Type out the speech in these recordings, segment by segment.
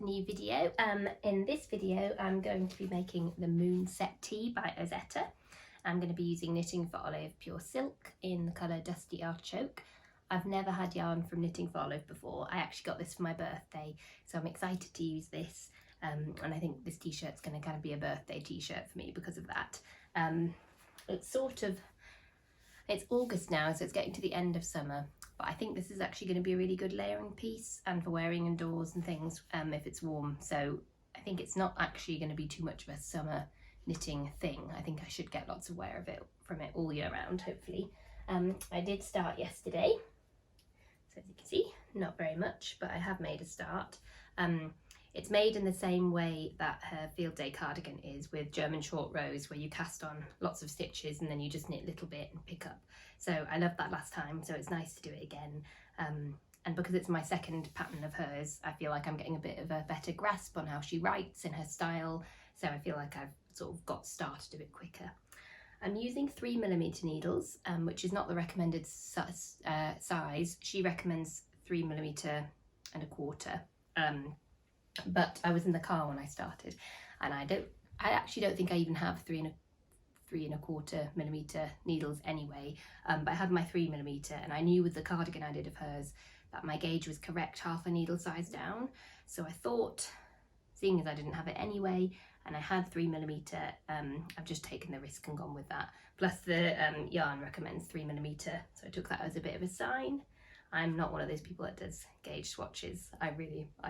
new video. In this video I'm going to be making the Moonset Tee by Ozetta. I'm going to be using Knitting for Olive Pure Silk in the colour Dusty Artichoke. I've never had yarn from Knitting for Olive before. I actually got this for my birthday, so I'm excited to use this, and I think this t-shirt's going to kind of be a birthday t-shirt for me because of that. It's August now, so it's getting to the end of summer, but I think this is actually going to be a really good layering piece and for wearing indoors and things if it's warm. So I think it's not actually going to be too much of a summer knitting thing. I think I should get lots of wear of it from it all year round, hopefully. I did start yesterday, so as you can see, not very much, but I have made a start. It's made in the same way that her field day cardigan is, with German short rows, where you cast on lots of stitches and then you just knit a little bit and pick up. So I loved that last time, so it's nice to do it again. And because it's my second pattern of hers, I feel like I'm getting a bit of a better grasp on how she writes and her style, so I feel like I've sort of got started a bit quicker. I'm using 3mm needles, which is not the recommended size. She recommends 3mm and a quarter. But I was in the car when I started, and I actually don't think I even have 3¼ mm needles anyway, but I had my 3mm, and I knew with the cardigan I did of hers that my gauge was correct, half a needle size down. So I thought, seeing as I didn't have it anyway and I had 3mm, I've just taken the risk and gone with that. Plus the yarn recommends 3mm, so I took that as a bit of a sign. I'm not one of those people that does gauge swatches. I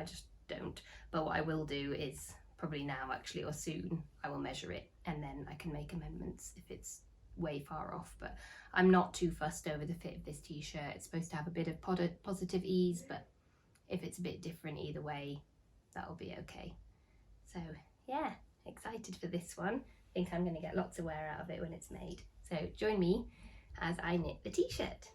just don't, but what I will do is probably now actually, or soon, I will measure it and then I can make amendments if it's way far off. But I'm not too fussed over the fit of this t-shirt. It's supposed to have a bit of positive ease, but if it's a bit different either way, that'll be okay. So yeah, excited for this one. I think I'm going to get lots of wear out of it when it's made. So join me as I knit the t-shirt.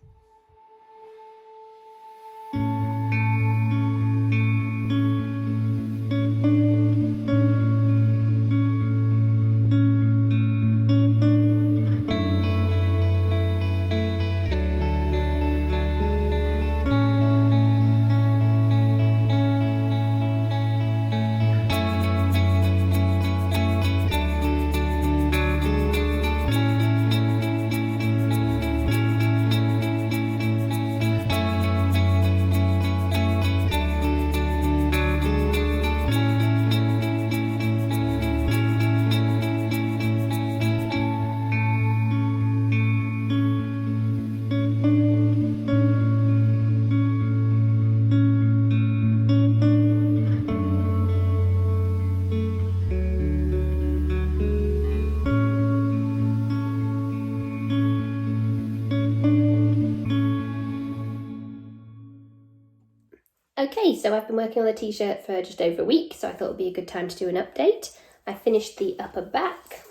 Okay, so I've been working on the t-shirt for just over a week, so I thought it would be a good time to do an update. I finished the upper back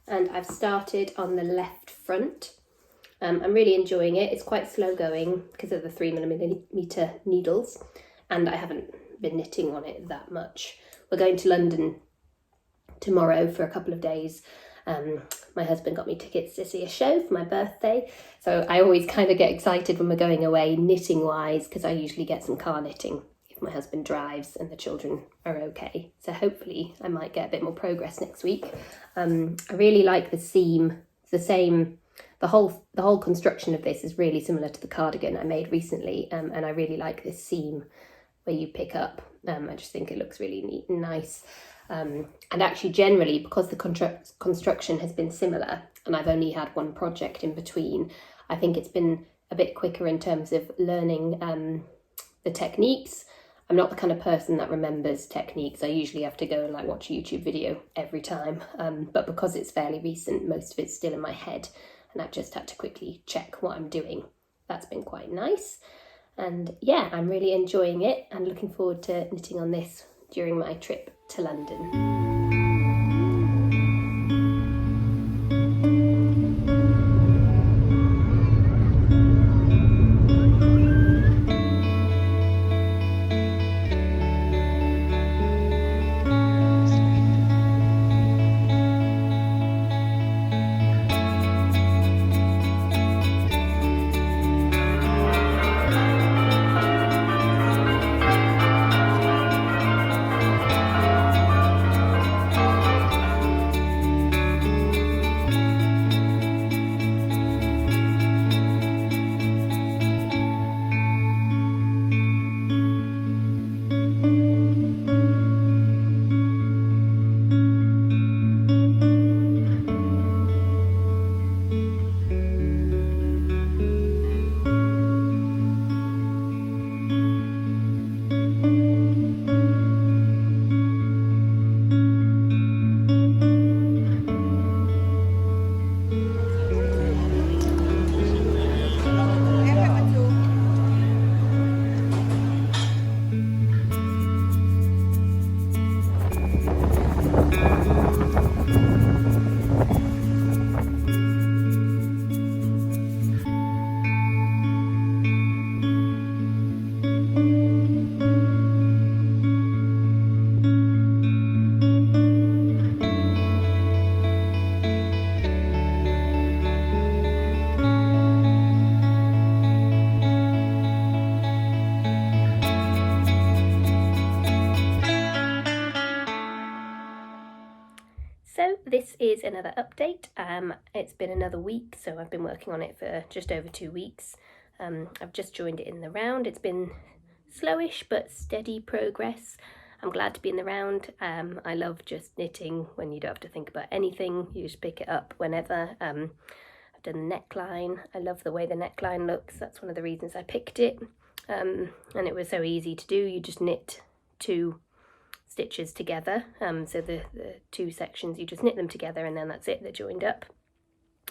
and I've started on the left front. I'm really enjoying it. It's quite slow going because of the 3mm needles, and I haven't been knitting on it that much. We're going to London tomorrow for a couple of days. My husband got me tickets to see a show for my birthday, so I always kind of get excited when we're going away knitting wise, because I usually get some car knitting if my husband drives and the children are okay. So hopefully I might get a bit more progress next week. I really like the seam. It's the same, the whole construction of this is really similar to the cardigan I made recently, and I really like this seam where you pick up. I just think it looks really neat and nice. And actually generally, because the construction has been similar and I've only had one project in between, I think it's been a bit quicker in terms of learning the techniques. I'm not the kind of person that remembers techniques. I usually have to go and watch a YouTube video every time, but because it's fairly recent, most of it's still in my head and I've just had to quickly check what I'm doing. That's been quite nice, and yeah, I'm really enjoying it and looking forward to knitting on this during my trip to London. another update. It's been another week, so I've been working on it for just over 2 weeks. I've just joined it in the round. It's been slowish but steady progress. I'm glad to be in the round. I love just knitting when you don't have to think about anything. You just pick it up whenever. I've done the neckline. I love the way the neckline looks. That's one of the reasons I picked it. And it was so easy to do. You just knit 2 stitches together, so the 2 sections, you just knit them together and then that's it, they're joined up,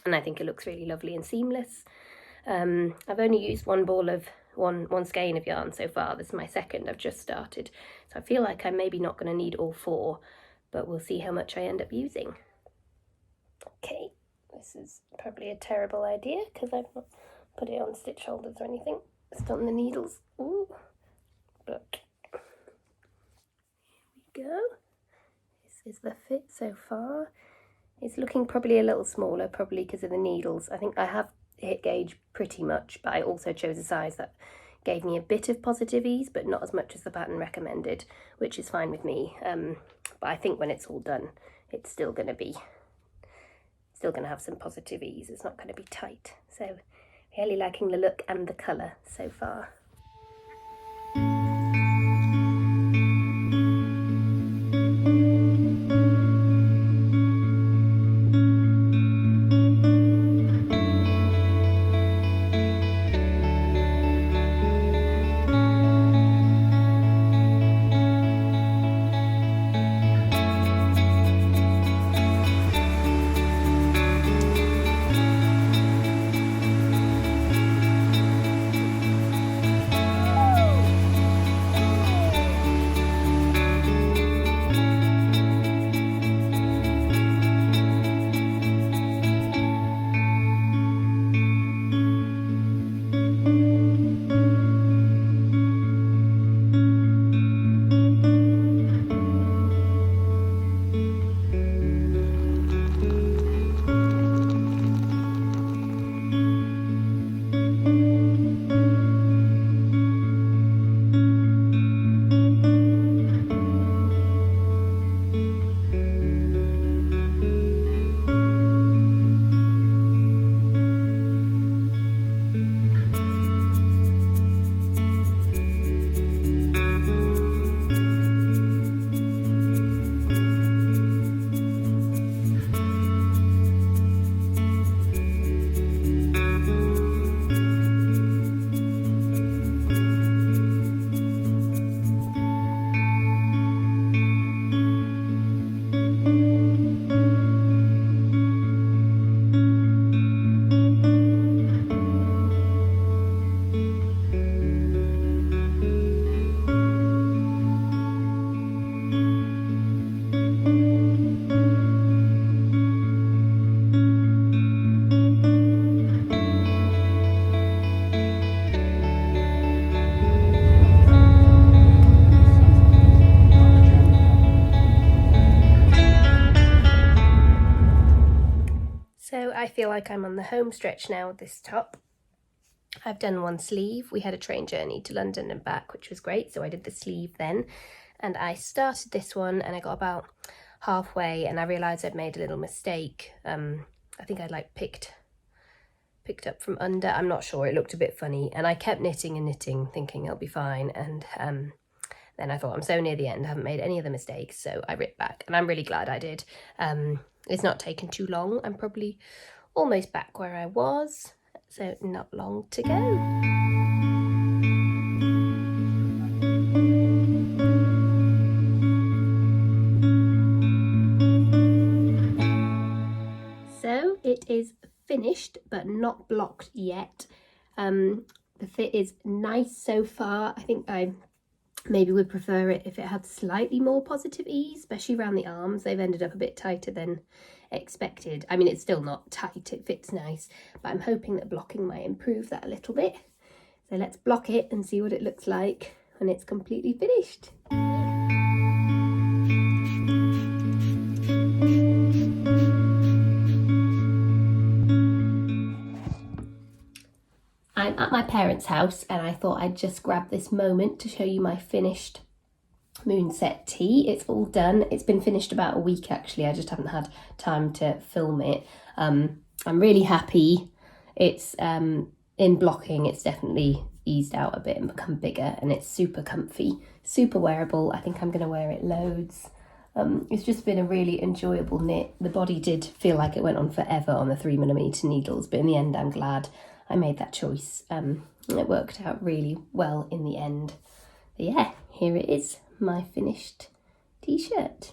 and I think it looks really lovely and seamless. I've only used one ball of one skein of yarn so far. This is my second. I've just started, so I feel like I'm maybe not going to need all 4, but we'll see how much I end up using. Okay, this is probably a terrible idea because I've not put it on stitch holders or anything, just on the needles. Ooh, but go. This is the fit so far. It's looking probably a little smaller, probably because of the needles. I think I have hit gauge pretty much, but I also chose a size that gave me a bit of positive ease, but not as much as the pattern recommended, which is fine with me. But I think when it's all done, it's still going to have some positive ease. It's not going to be tight. So really liking the look and the colour so far. So I feel like I'm on the home stretch now with this top. I've done one sleeve. We had a train journey to London and back, which was great, so I did the sleeve then. And I started this one and I got about halfway and I realised I'd made a little mistake. I think I'd like picked up from under. I'm not sure, it looked a bit funny. And I kept knitting and knitting, thinking it'll be fine. And then I thought, I'm so near the end, I haven't made any of the mistakes, so I ripped back. And I'm really glad I did. It's not taken too long. I'm probably almost back where I was, so not long to go. So it is finished, but not blocked yet. The fit is nice so far. I think I maybe would prefer it if it had slightly more positive ease, especially around the arms. They've ended up a bit tighter than expected. I mean, it's still not tight, it fits nice, but I'm hoping that blocking might improve that a little bit. So let's block it and see what it looks like when it's completely finished. I'm at my parents' house and I thought I'd just grab this moment to show you my finished moonset tee. It's all done. It's been finished about a week actually. I just haven't had time to film it. I'm really happy. It's in blocking, it's definitely eased out a bit and become bigger, and it's super comfy, super wearable. I think I'm going to wear it loads. It's just been a really enjoyable knit. The body did feel like it went on forever on the 3mm needles, but in the end I'm glad I made that choice. It worked out really well in the end. But yeah, here it is, my finished t-shirt.